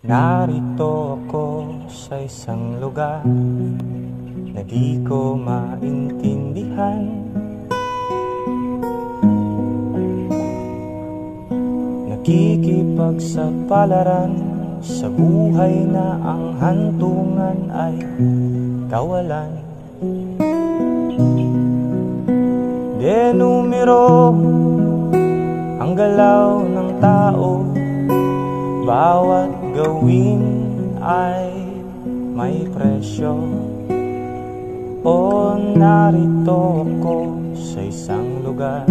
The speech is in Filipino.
Narito ako sa isang lugar na di ko maintindihan. Nakikipagsapalaran sa buhay na ang hantungan ay kawalan. Denumero ang galaw ng tao, bawat gawin ay may presyo. O narito ako sa isang lugar